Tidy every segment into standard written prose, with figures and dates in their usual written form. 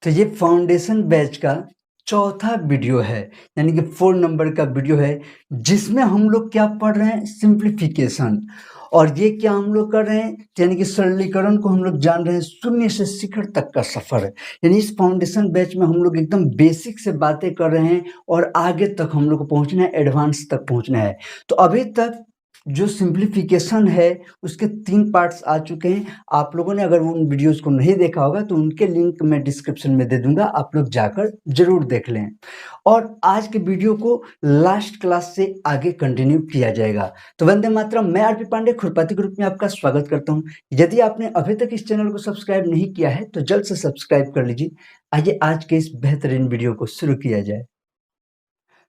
तो ये foundation batch का चौथा वीडियो है, यानी कि 4 नंबर का वीडियो है, जिसमें हम लोग क्या पढ़ रहे हैं, सिंप्लीफिकेशन। और ये क्या हम लोग कर रहे हैं, यानी कि सरलीकरण को हम लोग जान रहे हैं, शून्य से शिखर तक का सफर है। यानी इस फाउंडेशन बैच में हम लोग एकदम बेसिक से बातें कर रहे हैं और आगे तक हम लोग को पहुंचना है, एडवांस तक पहुंचना है। तो अभी तक जो सिंप्लीफिकेशन है उसके 3 पार्ट्स आ चुके हैं। आप लोगों ने अगर उन वीडियोस को नहीं देखा होगा तो उनके लिंक मैं डिस्क्रिप्शन में दे दूंगा, आप लोग जाकर जरूर देख लें। और आज के वीडियो को लास्ट क्लास से आगे कंटिन्यू किया जाएगा। तो वंदे मातरम। मैं आरपी पांडे खुरपाती ग्रुप में आपका स्वागत करता हूं। यदि आपने अभी तक इस चैनल को सब्सक्राइब नहीं किया है तो जल्द से सब्सक्राइब कर लीजिए। आइए आज के इस बेहतरीन वीडियो को शुरू किया जाए।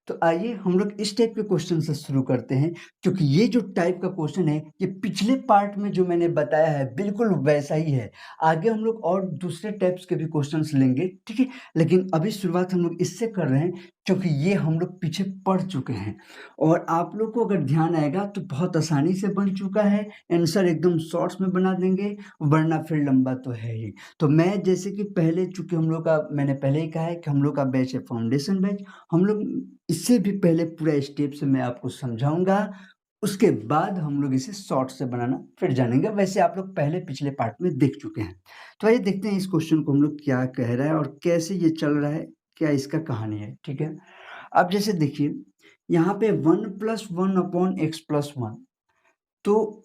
तो आइए हम लोग इस टाइप के क्वेश्चन से शुरू करते हैं, क्योंकि ये जो टाइप का क्वेश्चन है ये पिछले पार्ट में जो मैंने बताया है बिल्कुल वैसा ही है। आगे हम लोग और दूसरे टाइप्स के भी क्वेश्चंस लेंगे, ठीक है। लेकिन अभी शुरुआत हम लोग इससे कर रहे हैं क्योंकि ये हम लोग पीछे पढ़ चुके हैं और आप लोग को अगर ध्यान आएगा तो बहुत आसानी से बन चुका है। आंसर एकदम शॉर्ट्स में बना देंगे, वरना फिर लंबा तो है ही। तो मैं जैसे कि पहले, चूंकि हम लोग का, मैंने पहले ही कहा है कि हम लोग का बैच है फाउंडेशन बैच। हम लोग इससे भी पहले पूरा स्टेप से मैं आपको समझाऊंगा, उसके बाद हम लोग इसे शॉर्ट से बनाना फिर जानेंगे। वैसे आप लोग पहले पिछले पार्ट में देख चुके हैं। तो आइए देखते हैं इस क्वेश्चन को हम लोग क्या कह रहा है और कैसे ये चल रहा है, क्या इसका कहानी है, ठीक है। अब जैसे देखिए यहाँ पे 1+1/x+1, तो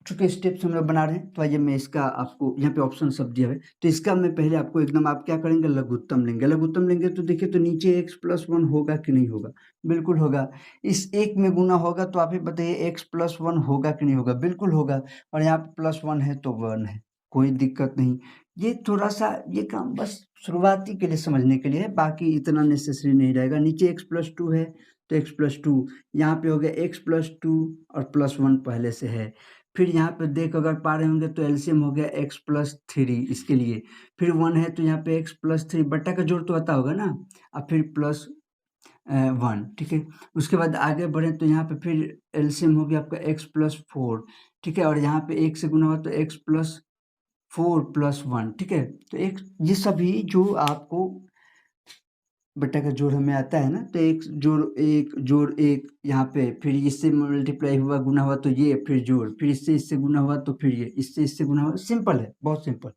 चूंकि स्टेप्स हम लोग बना रहे हैं तो आइए मैं इसका आपको, यहाँ पे ऑप्शन सब दिया है तो इसका मैं पहले आपको एकदम, आप क्या करेंगे, लघुत्तम लेंगे। लघुत्तम लेंगे तो देखिए तो नीचे x+1 होगा कि नहीं होगा, बिल्कुल होगा। इस एक में गुना होगा तो आप ही बताइए x+1 होगा कि नहीं होगा, बिल्कुल होगा। और यहाँ पे +1 है तो 1 है, कोई दिक्कत नहीं। ये थोड़ा सा ये काम बस शुरुआती के लिए समझने के लिए है, बाकी इतना नेसेसरी नहीं रहेगा। नीचे x+2 है तो x+2, यहाँ पे हो गया x+2 और +1 पहले से है। फिर यहाँ पे देख अगर पा रहे होंगे तो एलसीएम हो गया x+3 इसके लिए। फिर 1 है तो यहाँ पे x+3 बट्टा का जोड़ तो आता होगा ना, अब फिर +1, ठीक है। उसके बाद आगे बढ़े तो यहाँ पे फिर एलसीएम हो गया आपका x+4, ठीक है। और यहाँ पे 1 से गुना हुआ तो x+4+1, ठीक है। तो एक ये सभी जो आपको बट्टा का जोड़ हमें आता है ना, तो 1 यहाँ पे, फिर इससे मल्टीप्लाई हुआ, गुना हुआ तो ये, फिर जोड़, फिर इससे गुना हुआ तो फिर ये, इससे गुना हुआ। सिंपल है, बहुत सिंपल।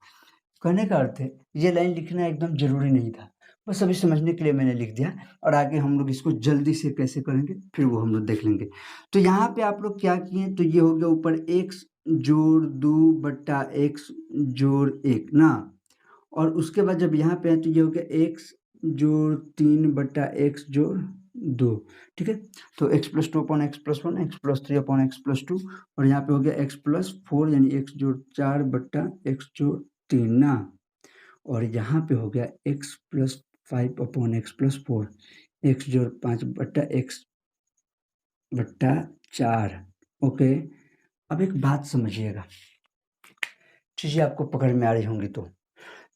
कहने का अर्थ है ये लाइन लिखना एकदम जरूरी नहीं था, बस अभी समझने के लिए मैंने लिख दिया। और आगे हम लोग इसको जल्दी से कैसे करेंगे फिर वो हम लोग देख लेंगे। तो यहाँ पे आप लोग क्या किए, तो ये हो गया ऊपर x+2/x+1 ना। और उसके बाद जब यहाँ पे है तो ये हो गया x+3/x+2, ठीक है। तो x+2/x+1, x+3/x+2, और यहाँ पे हो गया x+4 यानी x+4/x+3 ना। और यहाँ पे हो गया x+5/x+4, x+5/x/4। ओके, अब एक बात समझिएगा, चीजें आपको पकड़ में आ रही होंगी तो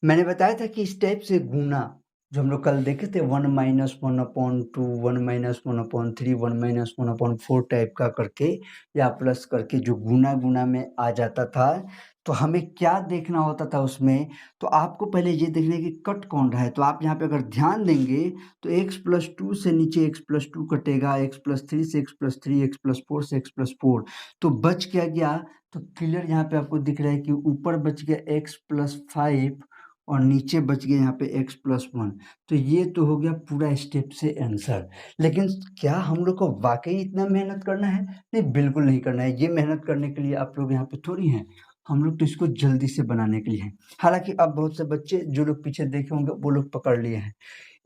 मैंने बताया था कि इस टाइप से गुना जो हम लोग कल देखे थे 1-1/2, 1-1/3, 1-1/4 टाइप का करके या प्लस करके जो गुना गुना में आ जाता था, तो हमें क्या देखना होता था उसमें, तो आपको पहले ये देखना है कि कट कौन रहा है। तो आप यहाँ पे अगर ध्यान देंगे तो x+2 से नीचे x+2 कटेगा, x+3 से x+3, x+4 से x+4, तो बच क्या गया, तो क्लियर यहाँ पे आपको दिख रहा है कि ऊपर बच गया x+5 और नीचे बच गया यहाँ पे x+1। तो ये तो हो गया पूरा स्टेप से आंसर। लेकिन क्या हम लोग को वाकई इतना मेहनत करना है? नहीं, बिल्कुल नहीं करना है। ये मेहनत करने के लिए आप लोग यहाँ पे थोड़ी हैं, हम लोग तो इसको जल्दी से बनाने के लिए हैं। हालांकि अब बहुत से बच्चे जो लोग पीछे देखे होंगे वो लोग पकड़ लिए हैं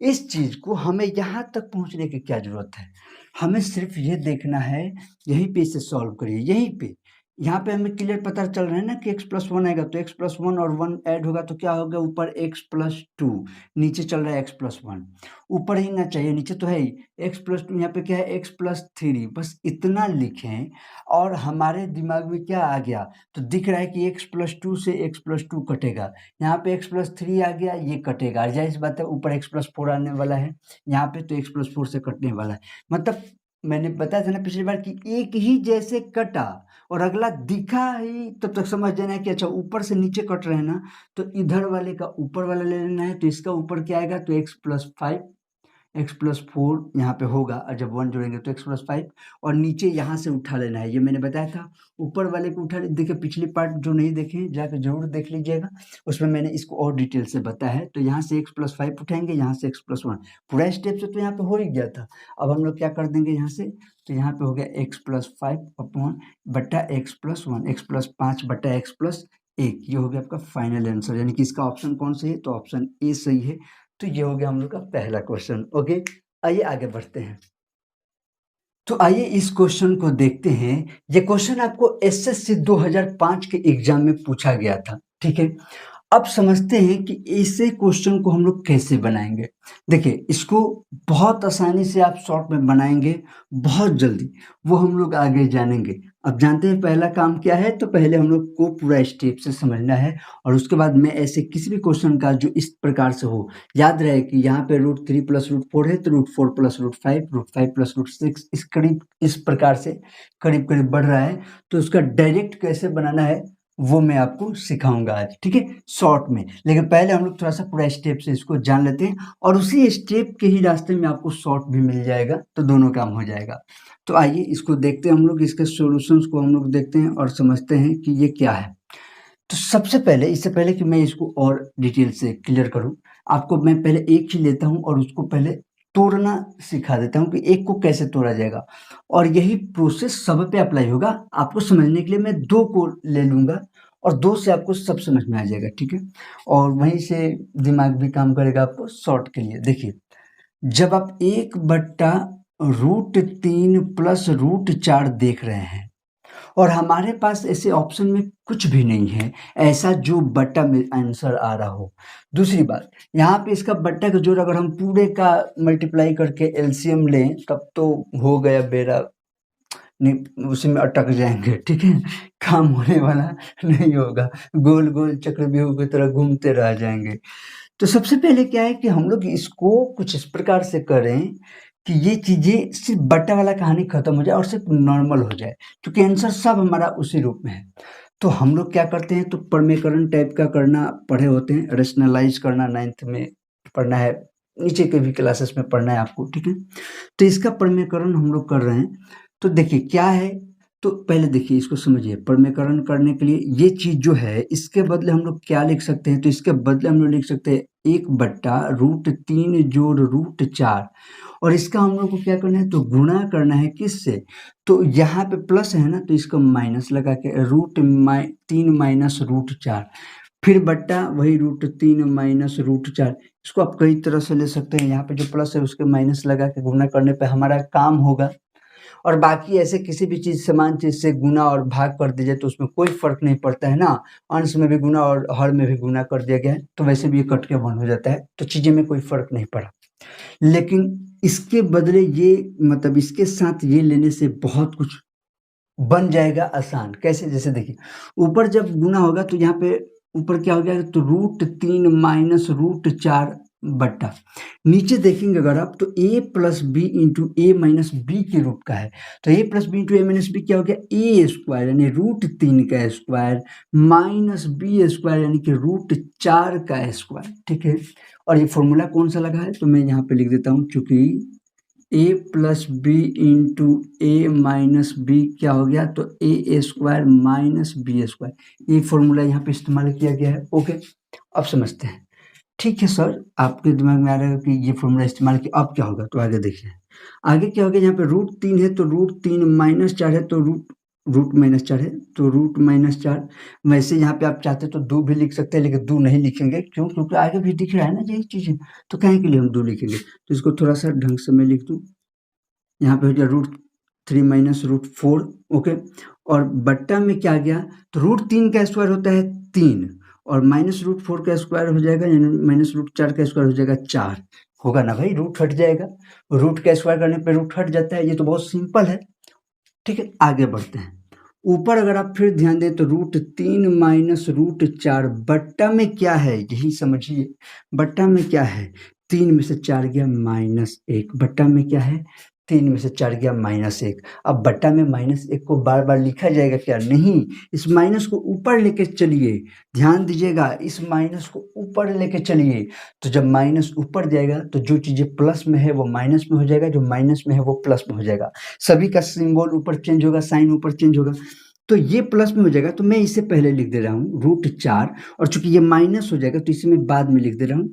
इस चीज को। हमें यहाँ तक पहुँचने की क्या जरूरत है, हमें सिर्फ ये देखना है, यहीं पे इसे सॉल्व करिए, यहीं पे। यहाँ पे हमें क्लियर पता चल रहा है ना कि x+1 आएगा तो x+1 और 1 ऐड होगा तो क्या होगा, ऊपर x+2, नीचे चल रहा है x+1। ऊपर ही ना चाहिए, नीचे तो है ही x+2, यहाँ पे क्या है x+3, बस इतना लिखें और हमारे दिमाग में क्या आ गया, तो दिख रहा है कि x+2 से x+2 कटेगा, यहाँ पे x+3 आ गया, ये कटेगा। जाहिर सी बात है ऊपर x+4 आने वाला है यहाँ पे, तो x+4 से कटने वाला है। मतलब मैंने बताया था ना पिछली बार कि एक ही जैसे कटा और अगला दिखा ही तब तक समझ जाना है कि अच्छा ऊपर से नीचे कट रहे हैं ना, तो इधर वाले का ऊपर वाला ले लेना है। तो इसका ऊपर क्या आएगा, तो x+5 x+4 यहाँ पे होगा, और जब 1 जोड़ेंगे तो x+5, और नीचे यहाँ से उठा लेना है। ये मैंने बताया था, ऊपर वाले को उठा देखिए, पिछली पार्ट जो नहीं देखे हैं जाकर जरूर देख लीजिएगा, उसमें मैंने इसको और डिटेल से बताया है। तो यहाँ से x+5 उठाएंगे, यहाँ से x+1, पूरा स्टेप से तो यहाँ पे हो ही गया था। अब हम लोग क्या कर देंगे यहाँ से, तो यहाँ पे हो गया x+5 अपॉन बट्टा x+1, x+5 बट्टा x+1, ये हो गया आपका फाइनल आंसर। यानी कि इसका ऑप्शन कौन सही है, तो ऑप्शन ए सही है। तो ये हो गया हम लोग का पहला क्वेश्चन। ओके, आइए आगे बढ़ते हैं। तो आइए इस क्वेश्चन को देखते हैं। ये क्वेश्चन आपको एसएससी 2005 के एग्जाम में पूछा गया था, ठीक है। अब समझते हैं कि ऐसे क्वेश्चन को हम लोग कैसे बनाएंगे। देखिए, इसको बहुत आसानी से आप शॉर्ट में बनाएंगे, बहुत जल्दी, वो हम लोग आगे जानेंगे। अब जानते हैं पहला काम क्या है, तो पहले हम लोग को पूरा स्टेप से समझना है, और उसके बाद मैं ऐसे किसी भी क्वेश्चन का जो इस प्रकार से हो, याद रहे कि यहाँ पे √3 + √4 है, तो √4 + √5, √5 + √6, इस करीब इस प्रकार से करीब करीब बढ़ रहा है। तो उसका डायरेक्ट कैसे बनाना है वो मैं आपको सिखाऊंगा आज, ठीक है, शॉर्ट में। लेकिन पहले हम लोग थोड़ा सा पूरा स्टेप से इसको जान लेते हैं, और उसी स्टेप के ही रास्ते में आपको शॉर्ट भी मिल जाएगा, तो दोनों काम हो जाएगा। तो आइए इसको देखते हैं हम लोग, इसके सॉल्यूशंस को हम लोग देखते हैं और समझते हैं कि ये क्या है। तो सबसे पहले, इससे पहले कि मैं इसको और डिटेल से क्लियर करूं, आपको मैं पहले एक ही लेता हूं और उसको पहले तोड़ना सिखा देता हूं कि एक को कैसे तोड़ा जाएगा, और यही प्रोसेस सब पे अप्लाई होगा। आपको समझने के लिए मैं 2 को ले लूंगा, और 2 से आपको सब समझ में आ जाएगा, ठीक है, और वहीं से दिमाग भी काम करेगा आपको शॉर्ट के लिए। देखिए, जब आप 1/√3 + √4 देख रहे हैं, और हमारे पास ऐसे ऑप्शन में कुछ भी नहीं है ऐसा जो बट्टा में आंसर आ रहा हो। दूसरी बात, यहाँ पे इसका बट्टा का जोड़ अगर हम पूरे का मल्टीप्लाई करके एलसीएम लें, तब तो हो गया बेरा, नहीं उसी में अटक जाएंगे, ठीक है, काम होने वाला नहीं होगा, गोल गोल चक्रव्यूह की तरह घूमते रह जाएंगे। तो सबसे पहले क्या है कि हम लोग इसको कुछ इस प्रकार से करें कि ये चीज़ें सिर्फ बट्टा वाला कहानी खत्म हो जाए और सिर्फ नॉर्मल हो जाए, क्योंकि आंसर सब हमारा उसी रूप में है। तो हम लोग क्या करते हैं, तो प्रमेयकरण टाइप का करना पढ़े होते हैं, रेशनलाइज करना 9th में पढ़ना है, नीचे के भी क्लासेस में पढ़ना है आपको, ठीक है। तो इसका प्रमेयकरण हम लोग कर रहे हैं। तो देखिए क्या है, तो पहले देखिए इसको समझिए। प्रमेयकरण करने के लिए ये चीज़ जो है, इसके बदले हम लोग क्या लिख सकते हैं, तो इसके बदले हम लोग लिख सकते हैं 1/√3 जोड़ √4, और इसका हम लोग को क्या करना है, तो गुणा करना है किससे, तो यहाँ पे प्लस है ना, तो इसको माइनस लगा के √3 - √4, फिर बट्टा वही √3 - √4। इसको आप कई तरह से ले सकते हैं, यहाँ पे जो प्लस है उसके माइनस लगा के गुणा करने पे हमारा काम होगा। और बाकी ऐसे किसी भी चीज़, समान चीज़ से गुना और भाग कर दीजिए तो उसमें कोई फ़र्क नहीं पड़ता है ना, अंश में भी गुना और हर में भी गुना कर दिया गया है, तो वैसे भी ये कट के 1 हो जाता है, तो चीज़ें में कोई फ़र्क नहीं पड़ा। लेकिन इसके बदले ये, मतलब इसके साथ ये लेने से बहुत कुछ बन जाएगा आसान। कैसे, जैसे देखिए, ऊपर जब गुना होगा तो यहाँ पे ऊपर क्या हो गया, तो √3 - √4 बट्टा, नीचे देखेंगे अगर आप, तो a + b × a - b के रूप का है। तो a + b × a - b क्या हो गया, a² यानी √3 का स्क्वायर माइनस b² यानी कि √4 का स्क्वायर, ठीक है। और ये फॉर्मूला कौन सा लगा है, तो मैं यहाँ पे लिख देता हूँ, चूंकि a + b × a - b क्या हो गया, तो a² माइनस b², ये फॉर्मूला यहाँ पे इस्तेमाल किया गया है। ओके, अब समझते हैं। ठीक है सर, आपके दिमाग में आ रहा है कि ये फॉर्मूला इस्तेमाल किया, अब क्या होगा, तो आगे देखिए। आगे क्या होगा, यहाँ पे √3 है तो √3 - 4 है, तो रूट माइनस 4 है, तो √-4। वैसे यहाँ पे आप चाहते तो 2 भी लिख सकते हैं, लेकिन 2 नहीं लिखेंगे, क्यों, क्योंकि आगे भी दिख रहा है ना यही चीज़ें, तो काहे के लिए हम 2 लिखेंगे। तो इसको थोड़ा सा ढंग से मैं लिख दूँ, यहाँ पे हो गया √3 - √4, ओके। और बट्टा में क्या गया, तो √3 का स्क्वायर होता है 3, और -√4 का स्क्वायर हो जाएगा, यानी -√4 का स्क्वायर हो जाएगा 4, होगा ना भाई, रूट हट जाएगा, रूट का स्क्वायर करने पे रूट हट जाता है, ये तो बहुत सिंपल है, ठीक है। आगे बढ़ते हैं, ऊपर अगर आप फिर ध्यान दें तो √3 - √4 बट्टा में क्या है, यही समझिए, बट्टा में क्या है, 3 में से 4 गया -1, बट्टा में क्या है, 3 में से 4 गया -1। अब बट्टा में -1 को बार-बार लिखा जाएगा क्या? नहीं, इस माइनस को ऊपर लेके चलिए। ध्यान दीजिएगा, इस माइनस को ऊपर लेके चलिए। तो जब माइनस ऊपर जाएगा तो जो चीज़ें प्लस में है वो माइनस में हो जाएगा, जो माइनस में है वो प्लस में हो जाएगा। सभी का सिंबल ऊपर चेंज होगा, साइन ऊपर चेंज होगा। तो ये प्लस में हो जाएगा, तो मैं इसे पहले लिख दे रहा हूँ √4, और चूँकि ये माइनस हो जाएगा तो इसे मैं बाद में लिख दे रहा हूँ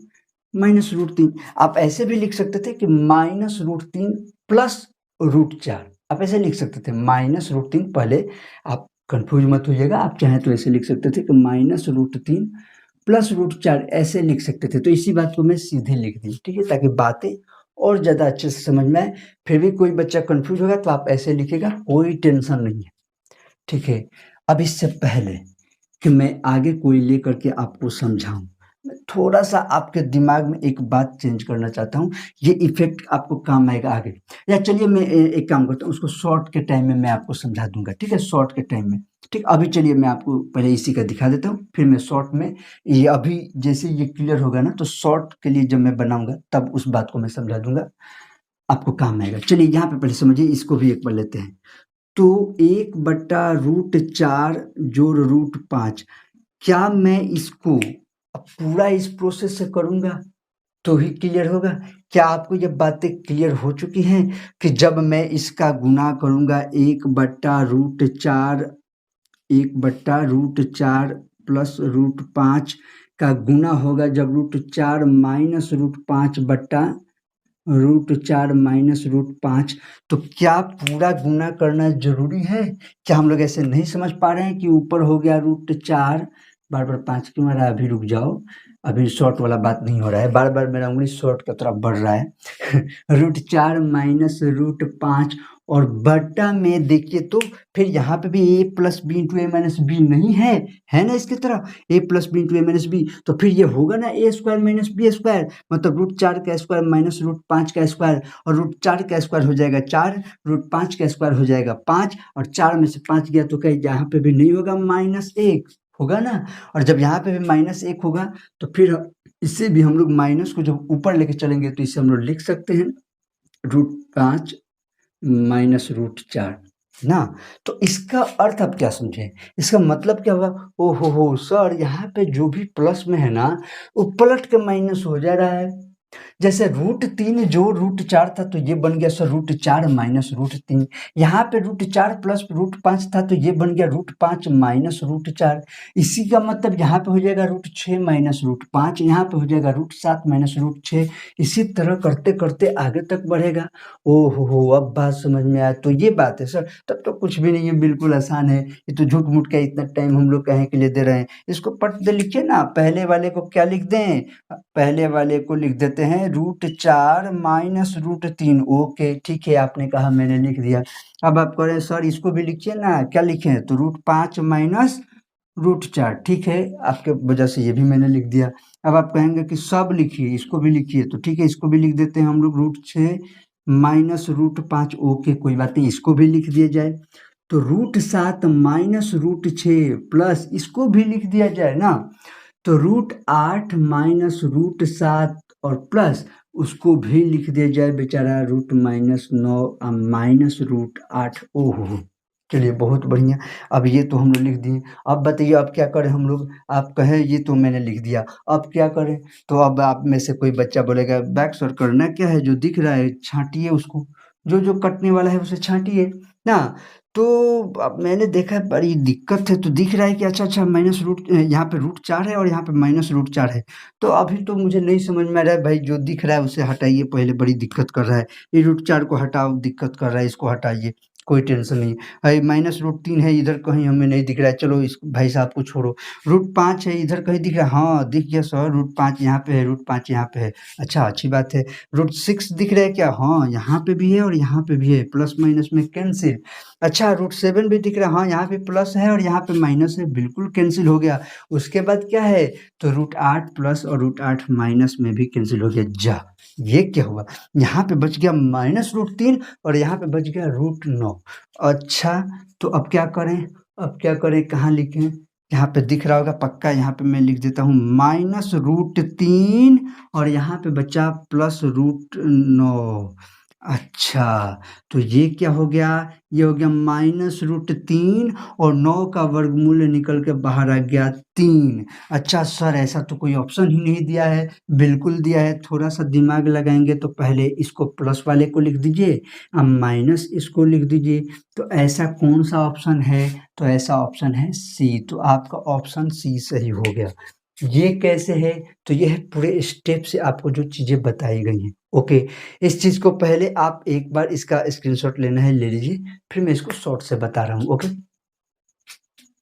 -√3। आप ऐसे भी लिख सकते थे कि -√3 प्लस √4, आप ऐसे लिख सकते थे -√3। पहले आप कंफ्यूज मत होइएगा, आप चाहें तो ऐसे लिख सकते थे कि -√3 प्लस √4, ऐसे लिख सकते थे। तो इसी बात को मैं सीधे लिख दी, ठीक है, ताकि बातें और ज़्यादा अच्छे से समझ में आए। फिर भी कोई बच्चा कंफ्यूज होगा तो आप ऐसे लिखिएगा, कोई टेंशन नहीं है, ठीक है। अब इससे पहले कि मैं आगे कोई लेकर के आपको समझाऊं, मैं थोड़ा सा आपके दिमाग में एक बात चेंज करना चाहता हूँ। ये इफेक्ट आपको काम आएगा आगे। या चलिए मैं एक काम करता हूँ, उसको शॉर्ट के टाइम में मैं आपको समझा दूंगा, ठीक है, शॉर्ट के टाइम में। ठीक, अभी चलिए मैं आपको पहले इसी का दिखा देता हूँ, फिर मैं शॉर्ट में ये अभी जैसे ये क्लियर होगा ना, तो शॉर्ट के लिए जब मैं बनाऊंगा तब उस बात को मैं समझा दूंगा, आपको काम आएगा। चलिए यहाँ पे पहले समझिए, इसको भी एक बार लेते हैं। तो 1/√4 जोड़ √5, क्या मैं इसको अब पूरा इस प्रोसेस से करूंगा तो ही क्लियर होगा? क्या आपको ये बातें क्लियर हो चुकी हैं कि जब मैं इसका गुना करूंगा 1/√4 1/√4 प्लस √5 का गुना होगा जब √4 माइनस √5 बट्टा √4 माइनस √5, तो क्या पूरा गुना करना जरूरी है? क्या हम लोग ऐसे नहीं समझ पा रहे हैं कि ऊपर हो गया √4, बार बार 5 क्यों आ रहा है? अभी रुक जाओ, अभी शॉर्ट वाला बात नहीं हो रहा है, बार बार मेरा उंगली शॉर्ट की तरफ बढ़ रहा है। √4 माइनस √5 और बट्टा में देखिए तो फिर यहाँ पे भी a plus B into A minus B नहीं है ना इसकी तरह, a plus B into A minus B, तो फिर ये होगा ना a square minus B square, मतलब √4 का स्क्वायर माइनस √5 का स्क्वायर, और √4 का स्क्वायर हो जाएगा 4, √5 का स्क्वायर हो जाएगा 5, और 4 में से 5 गया तो कहीं यहाँ पे भी नहीं होगा, -1 होगा ना। और जब यहाँ पे भी -1 होगा तो फिर इससे भी हम लोग माइनस को जब ऊपर लेके चलेंगे तो इसे हम लोग लिख सकते हैं √5 माइनस √4 ना। तो इसका अर्थ आप क्या समझे? इसका मतलब क्या हुआ? ओ हो सर, यहाँ पे जो भी प्लस में है ना वो पलट के माइनस हो जा रहा है। जैसे √3 जोड़ √4 था तो ये बन गया सर √4 माइनस √3। यहाँ पे √4 प्लस √5 था तो ये बन गया √5 माइनस √4। इसी का मतलब यहाँ पे हो जाएगा √6 माइनस √5, यहाँ पे हो जाएगा √7 माइनस √6। इसी तरह करते करते आगे तक बढ़ेगा। हो, अब बात समझ में आया। तो ये बात है सर, तब तो कुछ भी नहीं है, बिल्कुल आसान है। ये तो झूठ मूठ का इतना टाइम हम लोग काहे के लिए दे रहे हैं? इसको पट दे लिखिए ना, पहले वाले को क्या लिख दें? पहले वाले को लिख देते हैं √4 माइनस √3। ओके, ठीक है, आपने कहा, मैंने लिख दिया। अब आप कह रहे हैं सर इसको भी लिखिए ना, क्या लिखें? तो √5 माइनस √4, ठीक है, आपके वजह से ये भी मैंने लिख दिया। अब आप कहेंगे कि सब लिखिए, इसको भी लिखिए, तो ठीक है, इसको भी लिख देते हैं हम लोग √6 माइनस √5। ओके, कोई बात नहीं, इसको भी लिख दिया जाए। तो √7 माइनस √6 प्लस इसको भी लिख दिया जाए ना, तो √8 माइनस √7 और प्लस उसको भी लिख दिया जाए बेचारा √-9 माइनस √8। ओहो, चलिए बहुत बढ़िया। अब ये तो हम लोग लिख दिए। अब बताइए अब क्या करें हम लोग? आप कहें ये तो मैंने लिख दिया, अब क्या करें? तो अब आप में से कोई बच्चा बोलेगा बैक सर करना क्या है, जो दिख रहा है छांटिए उसको, जो कटने वाला है उसे छांटिए ना। तो अब मैंने देखा बड़ी दिक्कत है, तो दिख रहा है कि अच्छा माइनस यहाँ पे √4 है और यहाँ पे माइनस √4 है। तो अभी तो मुझे नहीं समझ में आ रहा है भाई, जो दिख रहा है उसे हटाइए पहले, बड़ी दिक्कत कर रहा है। ये √4 को हटाओ, दिक्कत कर रहा है, इसको हटाइए, कोई टेंशन नहीं। भाई -√3 है, इधर कहीं हमें नहीं दिख रहा है, चलो इस भाई साहब को छोड़ो। √5 है, इधर कहीं दिख रहा है? हाँ दिख गया सर, √5 यहाँ पे है, √5 यहाँ पे है। अच्छा, अच्छी बात है। √6 दिख रहा है क्या? हाँ, यहाँ पे भी है और यहाँ पे भी है, प्लस माइनस में कैंसिल। अच्छा, √7 भी दिख रहा है? हाँ, यहाँ पे प्लस है और यहाँ पे माइनस है, बिल्कुल कैंसिल हो गया। उसके बाद क्या है? तो √8 प्लस और √8 माइनस में भी कैंसिल हो गया। जा, ये क्या हुआ? यहाँ पे बच गया -√3 और यहाँ पे बच गया √9। अच्छा, तो अब क्या करें? कहाँ लिखें? यहाँ पे दिख रहा होगा पक्का, यहाँ पे मैं लिख देता हूँ -√3 और यहाँ पे बचा +√9। अच्छा, तो ये क्या हो गया? ये हो गया -√3 और 9 का वर्गमूल निकल के बाहर आ गया 3। अच्छा सर, ऐसा तो कोई ऑप्शन ही नहीं दिया है। बिल्कुल दिया है, थोड़ा-सा दिमाग लगाएँगे तो पहले इसको प्लस वाले को लिख दीजिए, अब माइनस इसको लिख दीजिए। तो ऐसा कौन-सा ऑप्शन है? तो ऐसा ऑप्शन है सी, तो आपका ऑप्शन सी सही हो गया। ये कैसे है? तो ये है पूरे स्टेप से आपको जो चीज़ें बताई गई हैं। ओके, इस चीज़ को पहले आप एक बार इसका स्क्रीनशॉट लेना है, ले लीजिए, फिर मैं इसको शॉर्ट से बता रहा हूँ। ओके,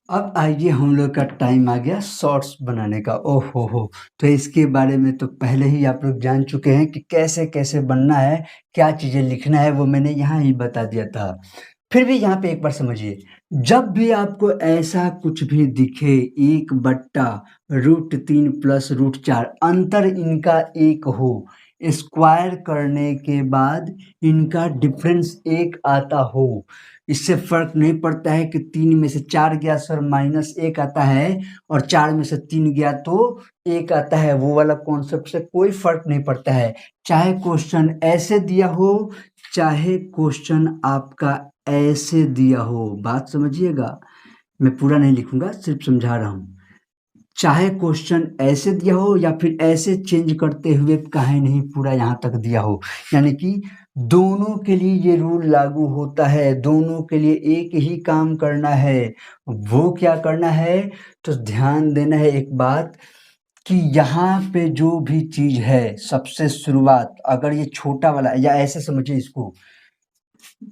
अब आइए हम लोग का टाइम आ गया शॉर्ट्स बनाने का। ओह हो! तो इसके बारे में तो पहले ही आप लोग जान चुके हैं कि कैसे-कैसे बनना है, क्या चीज़ें लिखना है, वो मैंने यहाँ ही बता दिया था। फिर भी यहाँ पे एक बार समझिए, जब भी आपको ऐसा कुछ भी दिखे 1/√3 प्लस √4 अंतर इनका 1 हो, स्क्वायर करने के बाद इनका डिफरेंस 1 आता हो, इससे फ़र्क नहीं पड़ता है कि 3 में से 4 गया सर -1 आता है और 4 में से 3 गया तो 1 आता है, वो वाला कॉन्सेप्ट से कोई फ़र्क नहीं पड़ता है। चाहे क्वेश्चन ऐसे दिया हो, चाहे क्वेश्चन आपका ऐसे दिया हो, बात समझिएगा। मैं पूरा नहीं लिखूँगा, सिर्फ़ समझा रहा हूँ। चाहे क्वेश्चन ऐसे दिया हो या फिर ऐसे चेंज करते हुए काहे नहीं पूरा यहाँ तक दिया हो, यानी कि दोनों के लिए ये रूल लागू होता है, दोनों के लिए एक ही काम करना है। वो क्या करना है? तो ध्यान देना है एक बात कि यहाँ पे जो भी चीज़ है, सबसे शुरुआत अगर ये छोटा वाला या ऐसे समझिए इसको,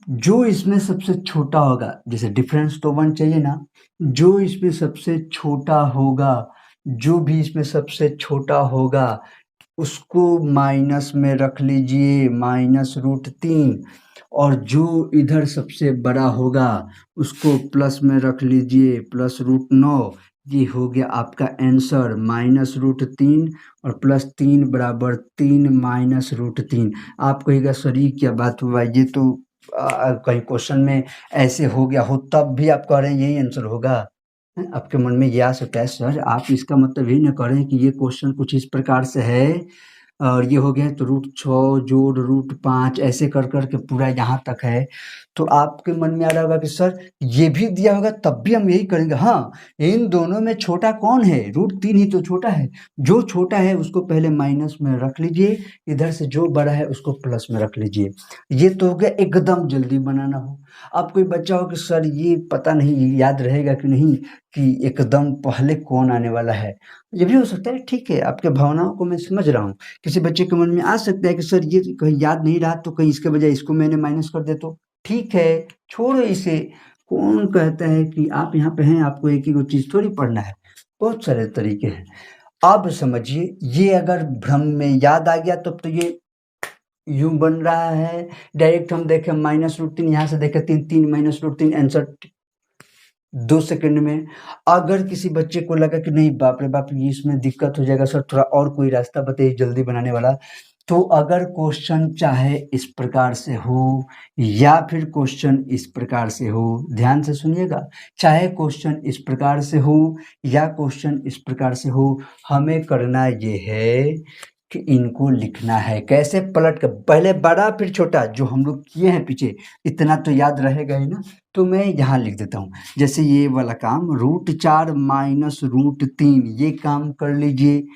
जो इसमें सबसे छोटा होगा, जैसे डिफरेंस तो 1 चाहिए ना, जो इसमें सबसे छोटा होगा, जो भी इसमें सबसे छोटा होगा, उसको माइनस में रख लीजिए -√3 और जो इधर सबसे बड़ा होगा, उसको प्लस में रख लीजिए +√9। ये हो गया आपका आंसर -√3 और +3 बराबर 3 -√3। आप कहिएगा सर ये क्या बात हुआ? ये तो कहीं क्वेश्चन में ऐसे हो गया हो तब भी आप कह रहे हैं यही आंसर होगा? हैं? आपके मन में ये आ सकता है सर आप इसका मतलब यही ना कह रहे हैं कि ये क्वेश्चन कुछ इस प्रकार से है और ये हो गया तो √6 जोड़ √5 ऐसे कर के पूरा यहाँ तक है। तो आपके मन में आ रहा होगा कि सर ये भी दिया होगा तब भी हम यही करेंगे। हाँ, इन दोनों में छोटा कौन है? √3 ही तो छोटा है। जो छोटा है उसको पहले माइनस में रख लीजिए, इधर से जो बड़ा है उसको प्लस में रख लीजिए। ये तो हो गया एकदम जल्दी बनाना हो। अब कोई बच्चा हो कि सर ये पता नहीं याद रहेगा कि नहीं कि एकदम पहले कौन आने वाला है। ये भी हो सकता है, ठीक है, आपके भावनाओं को मैं समझ रहा हूँ। किसी बच्चे के मन में आ सकता है कि सर ये कहीं याद नहीं रहा तो कहीं इसके बजाय इसको मैंने माइनस कर दे तो? ठीक है, छोड़ो इसे। कौन कहता है कि आप यहाँ पे हैं, आपको एक ही गो चीज़ थोड़ी पढ़ना है, बहुत सारे तरीके हैं। अब समझिए ये अगर भ्रम में याद आ गया तब तो ये यूँ बन रहा है, डायरेक्ट हम देखें -√3 यहाँ से देखें 3, 3 -√3 आंसर 2 सेकंड में। अगर किसी बच्चे को लगा कि नहीं बाप रे बाप! ये इसमें दिक्कत हो जाएगा सर थोड़ा और कोई रास्ता बताइए जल्दी बनाने वाला। तो अगर क्वेश्चन चाहे इस प्रकार से हो या फिर क्वेश्चन इस प्रकार से हो, ध्यान से सुनिएगा, चाहे क्वेश्चन इस प्रकार से हो या क्वेश्चन इस प्रकार से हो, हमें करना ये है कि इनको लिखना है। कैसे? पलट कर पहले बड़ा फिर छोटा जो हम लोग किए हैं पीछे, इतना तो याद रहेगा ही ना। तो मैं यहाँ लिख देता हूँ, जैसे ये वाला काम √4 माइनस √3 ये काम कर लीजिए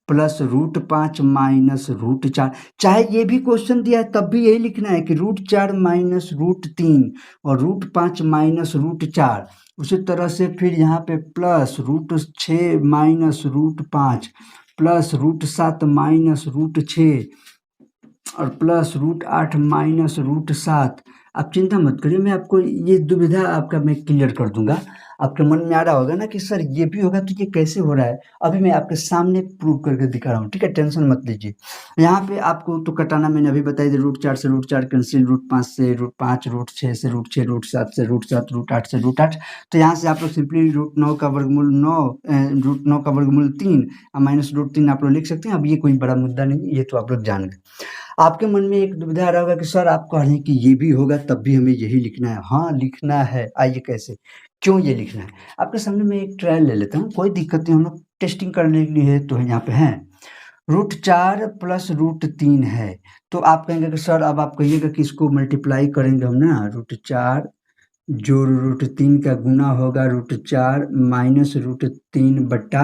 प्लस √5 माइनस √4। चाहे ये भी क्वेश्चन दिया है तब भी यही लिखना है कि √4 माइनस √3 और √5 माइनस √4। उसी तरह से फिर यहाँ पे प्लस √6 माइनस √5 प्लस √7 माइनस √6 और प्लस √8 माइनस √7। आप चिंता मत करिए, मैं आपको ये दुविधा आपका मैं क्लियर कर दूंगा। आपके मन में आ रहा होगा ना कि सर ये भी होगा तो ये कैसे हो रहा है? अभी मैं आपके सामने प्रूव करके दिखा रहा हूँ, ठीक है, टेंशन मत लीजिए। यहाँ पे आपको तो कटाना मैंने अभी बताई दिया, √4 से √4 कैंसिल, √5 से √5, √6 से √6, √7 से √7, √8 से √8। तो यहाँ से आप लोग सिंपली √9 का वर्गमूल 9 √9 का वर्गमूल 3 माइनस √3 आप लोग लिख सकते हैं। अब ये कोई बड़ा मुद्दा नहीं, ये तो आप लोग जान गए। आपके मन में एक दुविधा आ रहा होगा कि सर आप कह रहे हैं कि ये भी होगा तब भी हमें यही लिखना है। हाँ, लिखना है। आइए कैसे? क्यों ये लिखना है? आपके सामने मैं एक ट्रायल ले लेता हूँ, कोई दिक्कत नहीं, हम लोग टेस्टिंग करने के लिए तो यहाँ पे हैं। √4 प्लस √3 है। तो आप कहेंगे कि सर अब आप कहिएगा कि इसको मल्टीप्लाई करेंगे हम ना, √4 जो √3 का गुना होगा √4 माइनस √3 बट्टा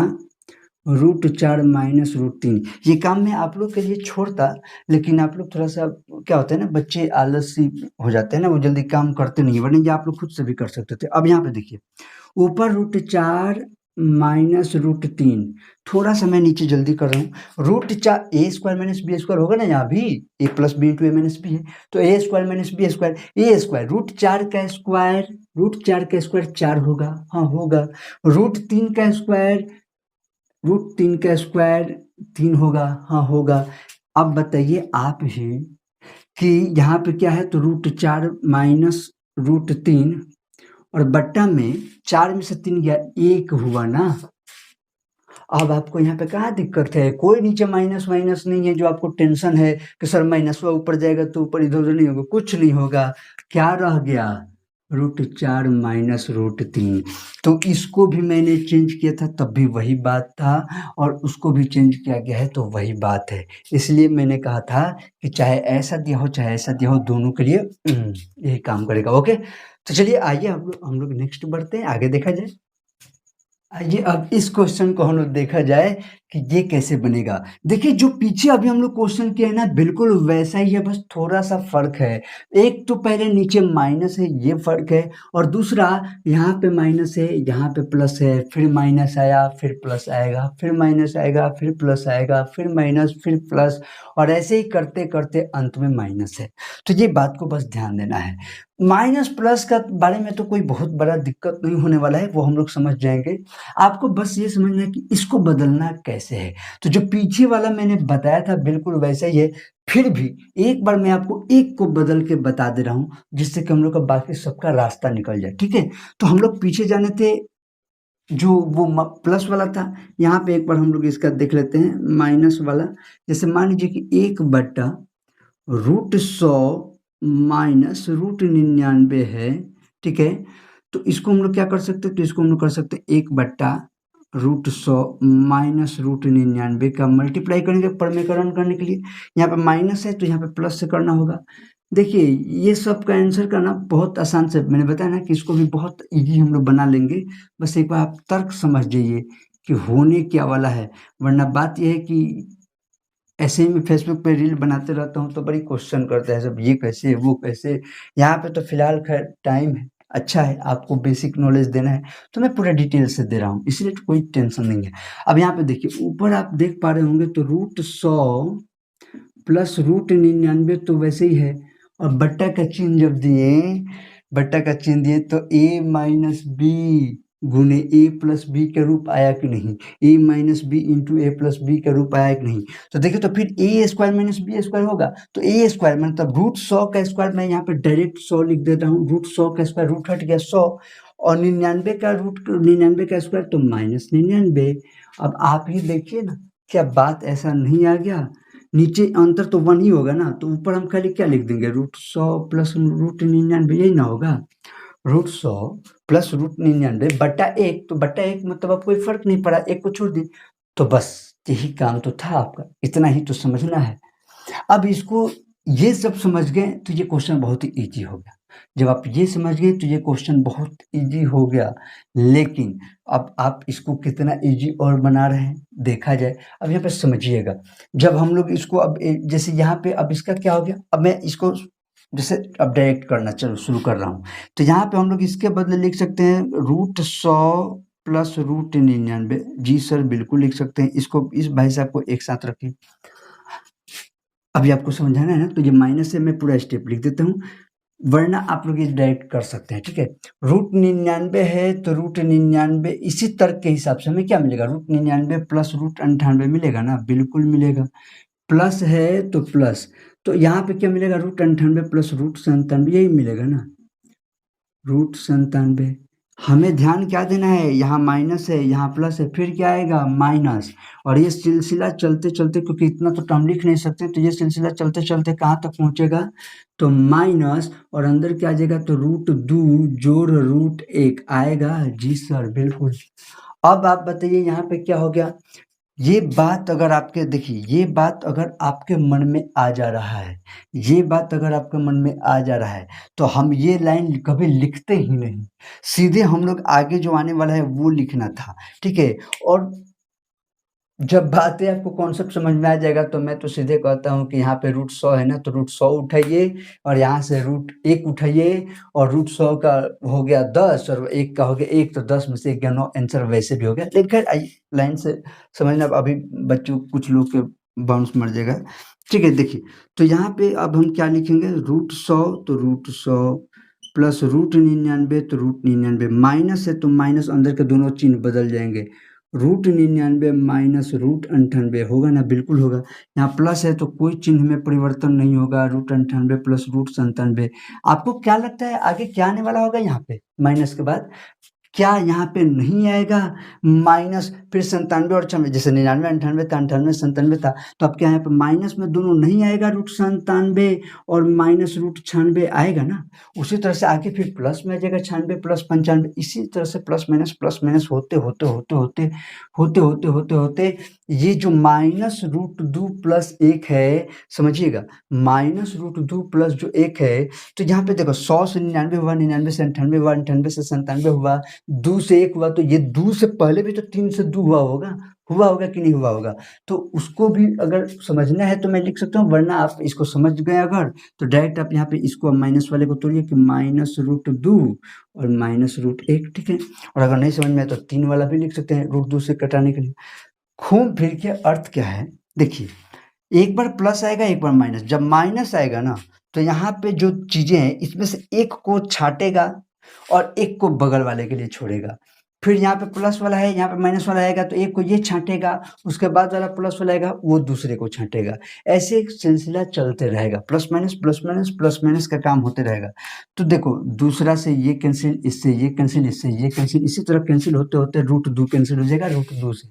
√4 माइनस √3। ये काम मैं आप लोग के लिए छोड़ता, लेकिन आप लोग थोड़ा सा क्या होता है ना, बच्चे आलसी हो जाते हैं ना, वो जल्दी काम करते नहीं है, वरना ये आप लोग खुद से भी कर सकते थे। अब यहाँ पे देखिए, ऊपर √4 माइनस √3, थोड़ा सा मैं नीचे जल्दी कर रहा हूँ। √4 ए स्क्वायर माइनस बी स्क्वायर होगा ना, यहाँ भी ए plus B into A minus B है, तो ए स्क्वायर माइनस बी स्क्वायर, ए स्क्वायर √4 का स्क्वायर, √4 का स्क्वायर 4 होगा, हाँ होगा। √3 का स्क्वायर, √3 का स्क्वायर 3 होगा, हाँ होगा। अब बताइए आप ही कि यहाँ पे क्या है, तो √4 माइनस √3 और बट्टा में 4 में से 3 गया, 1 हुआ ना। अब आपको यहाँ पे कहाँ दिक्कत है, कोई नीचे माइनस वाइनस नहीं है जो आपको टेंशन है कि सर माइनस हुआ ऊपर जाएगा तो ऊपर इधर उधर नहीं होगा, कुछ नहीं होगा। क्या रह गया, √4 माइनस √3। तो इसको भी मैंने चेंज किया था तब भी वही बात था, और उसको भी चेंज किया गया है तो वही बात है। इसलिए मैंने कहा था कि चाहे ऐसा दिया हो चाहे ऐसा दिया हो, दोनों के लिए यही काम करेगा। ओके, तो चलिए आइए हम लोग नेक्स्ट बढ़ते हैं, आगे देखा जाए। आइए अब इस क्वेश्चन को हम लोग देखा जाए कि ये कैसे बनेगा। देखिए जो पीछे अभी हम लोग क्वेश्चन किया है ना, बिल्कुल वैसा ही है, बस थोड़ा सा फर्क है। एक तो पहले नीचे माइनस है, ये फर्क है, और दूसरा यहाँ पे माइनस है, यहाँ पे प्लस है, फिर माइनस आया फिर प्लस आएगा, फिर माइनस आएगा फिर प्लस आएगा, फिर माइनस फिर प्लस, और ऐसे ही करते करते अंत में माइनस है। तो ये बात को बस ध्यान देना है। माइनस प्लस का बारे में तो कोई बहुत बड़ा दिक्कत नहीं होने वाला है, वो हम लोग समझ जाएंगे। आपको बस ये समझना है कि इसको बदलना कैसे है। तो जो पीछे वाला मैंने बताया था बिल्कुल वैसा ही है, फिर भी एक बार मैं आपको एक को बदल के बता दे रहा हूँ, जिससे कि हम लोग का बाकी सबका रास्ता निकल जाए, ठीक है। तो हम लोग पीछे जाने थे, जो वो प्लस वाला था, यहाँ पे एक बार हम लोग इसका देख लेते हैं माइनस वाला। जैसे मान लीजिए कि 1/100 माइनस √99 है, ठीक है। तो इसको हम लोग क्या कर सकते हैं, तो इसको हम लोग कर सकते हैं 1/√100 माइनस √99 का मल्टीप्लाई करेंगे परमीकरण करने के लिए। यहाँ पे माइनस है तो यहाँ पे प्लस से करना होगा। देखिए ये सब का आंसर करना बहुत आसान से, मैंने बताया ना कि इसको भी बहुत इजी हम लोग बना लेंगे। बस एक बार आप तर्क समझ जाइए कि होने क्या वाला है, वरना बात यह है कि ऐसे ही मैं फेसबुक पे रील बनाते रहता हूँ तो बड़ी क्वेश्चन करते हैं सब, ये कैसे वो कैसे। यहाँ पे तो फिलहाल खैर टाइम है, अच्छा है, आपको बेसिक नॉलेज देना है तो मैं पूरा डिटेल से दे रहा हूँ, इसलिए तो कोई टेंशन नहीं है। अब यहाँ पे देखिए ऊपर आप देख पा रहे होंगे, तो √100 प्लस √99 तो वैसे ही है, और बट्टा का चिन्ह जब दिए, बट्टा का चिन्ह दिए तो a माइनस बी गुने a प्लस बी का रूप आया कि नहीं, a minus B into A plus B का रूप आया कि नहीं। तो देखिए तो फिर a square minus B square होगा, तो a स्क्वायर मतलब √100 का स्क्वायर, मैं यहाँ पे डायरेक्ट 100 लिख देता हूँ, √100 का स्क्वायर रूट हट गया 100, और 99 का √99 का स्क्वायर तो माइनस 99। अब आप ही देखिए ना, क्या बात ऐसा नहीं आ गया, नीचे अंतर तो 1 ही होगा ना, तो ऊपर हम खाली क्या लिख देंगे, √100 प्लस √99, यही ना होगा। √100 प्लस √99 बट्टा 1, तो बट्टा 1 मतलब अब कोई फर्क नहीं पड़ा, 1 को छोड़ दी, तो बस यही काम तो था आपका, इतना ही तो समझना है। अब इसको ये सब समझ गए तो ये क्वेश्चन बहुत ही ईजी हो गया। जब आप ये समझ गए तो ये क्वेश्चन बहुत ईजी हो गया, लेकिन अब आप इसको कितना ईजी और बना रहे हैं देखा जाए। अब यहाँ पे समझिएगा, जब हम लोग इसको अब जैसे यहाँ पे अब इसका क्या हो गया, अब मैं इसको जैसे अब डायरेक्ट करना चलो शुरू कर रहा हूँ, तो यहाँ पे हम लोग इसके बदले लिख सकते हैं √100 प्लस √99। जी सर बिल्कुल लिख सकते हैं, इसको इस भाई साहब को एक साथ रखिए। अभी आपको समझाना है ना, तो ये माइनस से मैं पूरा स्टेप लिख देता हूँ, वरना आप लोग ये डायरेक्ट कर सकते हैं, ठीक है। √99 है तो √99 इसी तर्क के हिसाब से हमें क्या मिलेगा, √99 प्लस √98 मिलेगा ना, बिल्कुल मिलेगा। प्लस है तो प्लस, तो यहाँ पे क्या मिलेगा, √98 प्लस √97, यही मिलेगा ना, √97। हमें ध्यान क्या देना है, यहाँ माइनस है यहाँ प्लस है, फिर क्या आएगा माइनस, और ये सिलसिला चलते चलते, क्योंकि इतना तो हम लिख नहीं सकते, तो ये सिलसिला चलते चलते कहाँ तक पहुँचेगा, तो माइनस, और अंदर क्या आ जाएगा, तो √2 जोड़ √1 आएगा। जी सर बिल्कुल। अब आप बताइए यहाँ पे क्या हो गया, ये बात अगर आपके देखिए, ये बात अगर आपके मन में आ जा रहा है, ये बात अगर आपके मन में आ जा रहा है, तो हम ये लाइन कभी लिखते ही नहीं। सीधे हम लोग आगे जो आने वाला है वो लिखना था, ठीक है? और जब बातें आपको कॉन्सेप्ट समझ में आ जाएगा तो मैं तो सीधे कहता हूँ कि यहाँ पे रूट 100 है ना, तो रूट 100 उठाइए और यहाँ से रूट 1 उठाइए और रूट 100 का हो गया 10 और 1 का हो गया 1, तो 10 में से 1 गया 9, आंसर वैसे भी हो गया। लेकिन खैर आइए लाइन से समझना, अभी बच्चों कुछ लोग के बाउंस मर जाएगा। ठीक है, देखिए तो यहाँ पे अब हम क्या लिखेंगे, रूट 100 तो रूट 100 प्लस रूट 99 तो रूट 99, माइनस है तो माइनस अंदर के दोनों चिन्ह बदल जाएंगे। रूट 99 माइनस रूट 98 होगा ना, बिल्कुल होगा। यहाँ प्लस है तो कोई चिन्ह में परिवर्तन नहीं होगा, रूट 98 प्लस रूट 97। आपको क्या लगता है आगे क्या आने वाला होगा यहाँ पे माइनस के बाद? क्या यहाँ पे नहीं आएगा माइनस फिर 97 और 96, जैसे 99 98 था, 98 97 था, तो अब क्या यहाँ पे माइनस में दोनों नहीं आएगा, रूट 97 और माइनस रूट 96 आएगा ना। उसी तरह से आगे फिर प्लस में आ जाएगा 96 प्लस 95, इसी तरह से प्लस माइनस होते होते होते होते होते होते होते होते ये जो माइनस रूट 2 प्लस 1 है, समझिएगा माइनस रूट 2 प्लस जो 1 है, तो यहाँ पे देखो 100 से 99 हुआ, 99 से 98 हुआ, 98 से 97 हुआ, 2 से 1 हुआ, तो ये 2 से पहले भी तो 3 से 2 हुआ होगा कि नहीं हुआ होगा? तो उसको भी अगर समझना है तो मैं लिख सकता हूँ, वरना आप इसको समझ गए अगर, तो डायरेक्ट आप यहाँ पे इसको माइनस वाले को तोड़िए कि माइनस रूट 2 और माइनस रूट 1, ठीक है? और अगर नहीं समझ में आए तो 3 वाला भी लिख सकते हैं रूट 2 से कटाने के लिए। घूम फिर के अर्थ क्या है, देखिए एक बार प्लस आएगा एक बार माइनस, जब माइनस आएगा ना तो यहाँ पे जो चीजें हैं इसमें से एक को छाटेगा और एक को बगल वाले के लिए छोड़ेगा। फिर यहाँ पे प्लस वाला है, यहाँ पे माइनस वाला आएगा तो एक को ये छांटेगा, उसके बाद वाला प्लस वाला आएगा वो दूसरे को छांटेगा। ऐसे एक सिलसिला चलते रहेगा, प्लस माइनस का काम होते रहेगा। तो देखो दूसरा से ये कैंसिल, इससे ये कैंसिल, इससे ये कैंसिल, इसी तरह कैंसिल होते होते रूट 2 कैंसिल हो जाएगा, रूट 2 से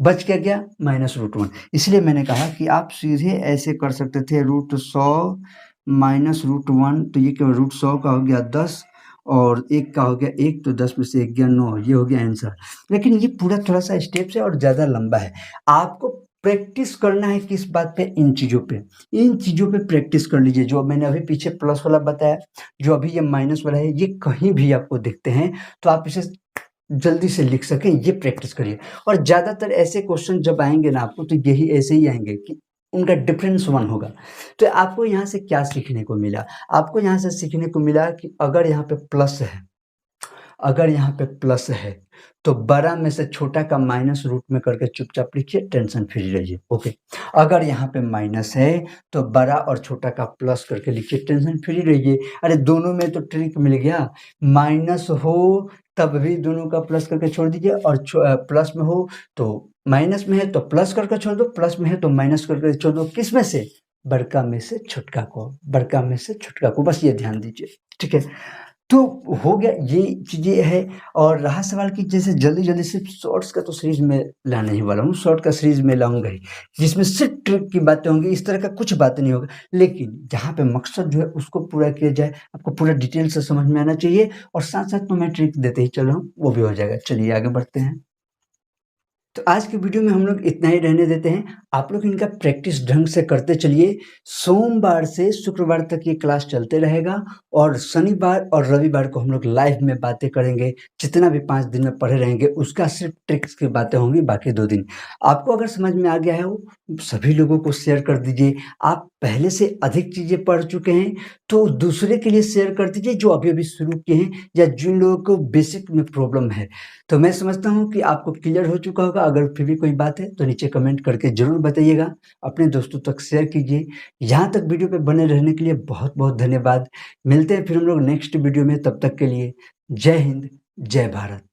बच क्या गया माइनस रूट 1। इसलिए मैंने कहा कि आप सीधे ऐसे कर सकते थे, रूट 100 माइनस रूट 1, तो ये क्या रूट 100 का हो गया 10 और 1 का हो गया 1, तो 10 में से 1 गया 9, ये हो गया आंसर। लेकिन ये पूरा थोड़ा सा स्टेप्स है और ज़्यादा लंबा है। आपको प्रैक्टिस करना है किस बात पे, इन चीज़ों पे, इन चीज़ों पे प्रैक्टिस कर लीजिए। जो मैंने अभी पीछे प्लस वाला बताया, जो अभी ये माइनस वाला है, ये कहीं भी आपको दिखते हैं तो आप इसे जल्दी से लिख सकें, ये प्रैक्टिस करिए। और ज़्यादातर ऐसे क्वेश्चन जब आएंगे ना आपको, तो यही ऐसे ही आएंगे कि उनका डिफरेंस 1 होगा। तो आपको यहाँ से क्या सीखने को मिला? आपको यहाँ से सीखने को मिला कि अगर यहाँ पे प्लस है, अगर यहाँ पे प्लस है तो बड़ा में से छोटा का माइनस रूट में करके चुपचाप लिखिए, टेंशन फ्री रहिए, ओके। अगर यहाँ पे माइनस है तो बड़ा और छोटा का प्लस करके लिखिए, टेंशन फ्री रहिए। अरे दोनों में तो ट्रिक मिल गया, माइनस हो तब भी दोनों का प्लस करके छोड़ दीजिए, और प्लस में हो तो माइनस में है तो प्लस करके छोड़ दो, प्लस में है तो माइनस करके छोड़ दो। किस में से? बड़का में से छोटका को, बड़का में से छोटका को, बस ये ध्यान दीजिए, ठीक है। तो हो गया, ये चीज़ें है। और रहा सवाल कि जैसे जल्दी-जल्दी सिर्फ शॉर्ट्स का तो सीरीज़ में लाने ही वाला हूँ, शॉर्ट का सीरीज़ में लाऊँगा ही, जिसमें सिर्फ ट्रिक की बातें होंगी, इस तरह का कुछ बातें नहीं होगा। लेकिन जहाँ पे मकसद जो है उसको पूरा किया जाए, आपको पूरा डिटेल से समझ में आना चाहिए, और साथ-साथ में मैं ट्रिक देते ही चल रहा हूँ, वो भी हो जाएगा। चलिए आगे बढ़ते हैं। तो आज की वीडियो में हम लोग इतना ही रहने देते हैं। आप लोग इनका प्रैक्टिस ढंग से करते चलिए। सोमवार से शुक्रवार तक ये क्लास चलते रहेगा, और शनिवार और रविवार को हम लोग लाइव में बातें करेंगे। जितना भी 5 दिन में पढ़े रहेंगे उसका सिर्फ ट्रिक्स की बातें होंगी, बाकी 2 दिन। आपको अगर समझ में आ गया है वो सभी लोगों को शेयर कर दीजिए। आप पहले से अधिक चीज़ें पढ़ चुके हैं तो दूसरे के लिए शेयर कर दीजिए जो अभी-अभी शुरू किए हैं, या जिन लोगों को बेसिक में प्रॉब्लम है। तो मैं समझता हूँ कि आपको क्लियर हो चुका होगा। अगर फिर भी कोई बात है तो नीचे कमेंट करके ज़रूर बताइएगा, अपने दोस्तों तक शेयर कीजिए। यहाँ तक वीडियो पे बने रहने के लिए बहुत-बहुत धन्यवाद। मिलते हैं फिर हम लोग नेक्स्ट वीडियो में, तब तक के लिए जय हिंद, जय भारत।